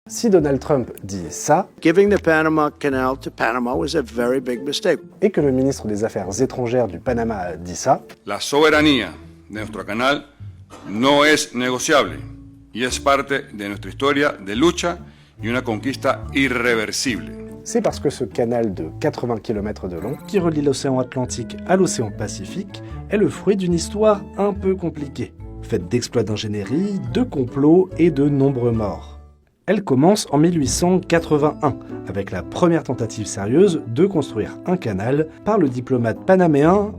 Si Donald Trump dit ça, Giving the Panama Canal to Panama was a very big mistake. et que le ministre des Affaires étrangères du Panama dit ça, La soberanía de nuestro canal no es negociable y es parte de nuestra historia de lucha y una conquista irreversible. c'est parce que ce canal de 80 km de long, qui relie l'océan Atlantique à l'océan Pacifique, est le fruit d'une histoire un peu compliquée, faite d'exploits d'ingénierie, de complots et de nombreux morts. Elle commence en 1881, avec la première tentative sérieuse de construire un canal par le diplomate panaméen,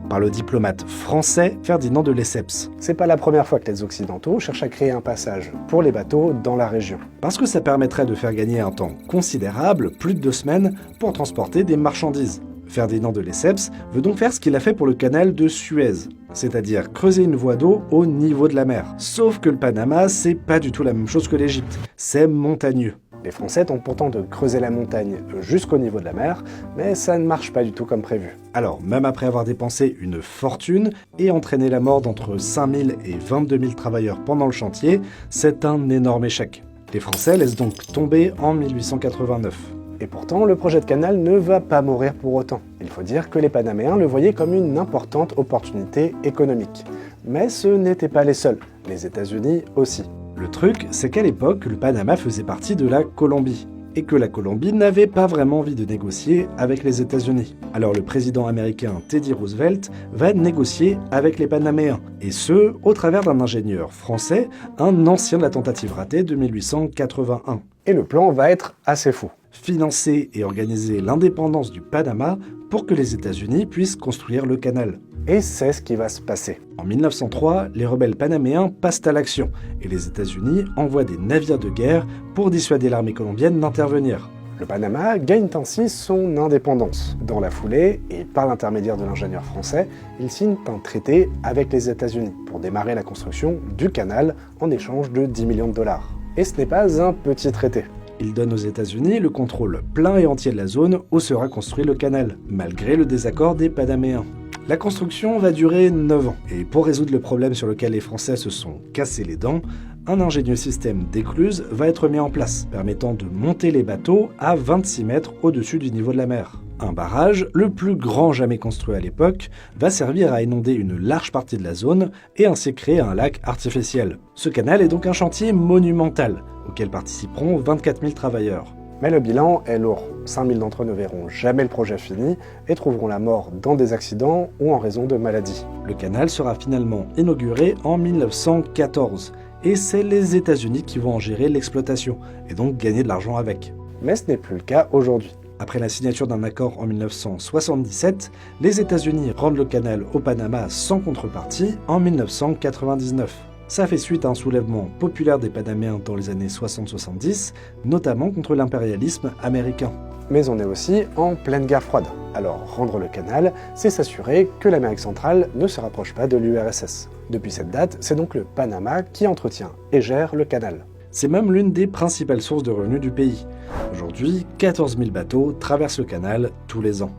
par le diplomate français Ferdinand de Lesseps. C'est pas la première fois que les Occidentaux cherchent à créer un passage pour les bateaux dans la région. Parce que ça permettrait de faire gagner un temps considérable, plus de 2 semaines, pour transporter des marchandises. Ferdinand de Lesseps veut donc faire ce qu'il a fait pour le canal de Suez, c'est-à-dire creuser une voie d'eau au niveau de la mer. Sauf que le Panama, c'est pas du tout la même chose que l'Égypte, c'est montagneux. Les Français tentent pourtant de creuser la montagne jusqu'au niveau de la mer, mais ça ne marche pas du tout comme prévu. Alors, même après avoir dépensé une fortune et entraîné la mort d'entre 5000 et 22 000 travailleurs pendant le chantier, c'est un énorme échec. Les Français laissent donc tomber en 1889. Et pourtant, le projet de canal ne va pas mourir pour autant. Il faut dire que les Panaméens le voyaient comme une importante opportunité économique. Mais ce n'étaient pas les seuls, les États-Unis aussi. Le truc, c'est qu'à l'époque, le Panama faisait partie de la Colombie, et que la Colombie n'avait pas vraiment envie de négocier avec les États-Unis. Alors le président américain Teddy Roosevelt va négocier avec les Panaméens, et ce, au travers d'un ingénieur français, un ancien de la tentative ratée de 1881. Et le plan va être assez fou. Financer et organiser l'indépendance du Panama pour que les États-Unis puissent construire le canal. Et c'est ce qui va se passer. En 1903, les rebelles panaméens passent à l'action et les États-Unis envoient des navires de guerre pour dissuader l'armée colombienne d'intervenir. Le Panama gagne ainsi son indépendance. Dans la foulée, et par l'intermédiaire de l'ingénieur français, il signe un traité avec les États-Unis pour démarrer la construction du canal en échange de 10 millions de dollars. Et ce n'est pas un petit traité. Il donne aux États-Unis le contrôle plein et entier de la zone où sera construit le canal, malgré le désaccord des Panaméens. La construction va durer 9 ans, et pour résoudre le problème sur lequel les Français se sont cassés les dents, un ingénieux système d'écluses va être mis en place, permettant de monter les bateaux à 26 mètres au-dessus du niveau de la mer. Un barrage, le plus grand jamais construit à l'époque, va servir à inonder une large partie de la zone et ainsi créer un lac artificiel. Ce canal est donc un chantier monumental, auquel participeront 24 000 travailleurs. Mais le bilan est lourd. 5000 d'entre eux ne verront jamais le projet fini et trouveront la mort dans des accidents ou en raison de maladies. Le canal sera finalement inauguré en 1914 et c'est les États-Unis qui vont en gérer l'exploitation et donc gagner de l'argent avec. Mais ce n'est plus le cas aujourd'hui. Après la signature d'un accord en 1977, les États-Unis rendent le canal au Panama sans contrepartie en 1999. Ça fait suite à un soulèvement populaire des Panaméens dans les années 60-70, notamment contre l'impérialisme américain. Mais on est aussi en pleine guerre froide. Alors rendre le canal, c'est s'assurer que l'Amérique centrale ne se rapproche pas de l'URSS. Depuis cette date, c'est donc le Panama qui entretient et gère le canal. C'est même l'une des principales sources de revenus du pays. Aujourd'hui, 14 000 bateaux traversent le canal tous les ans.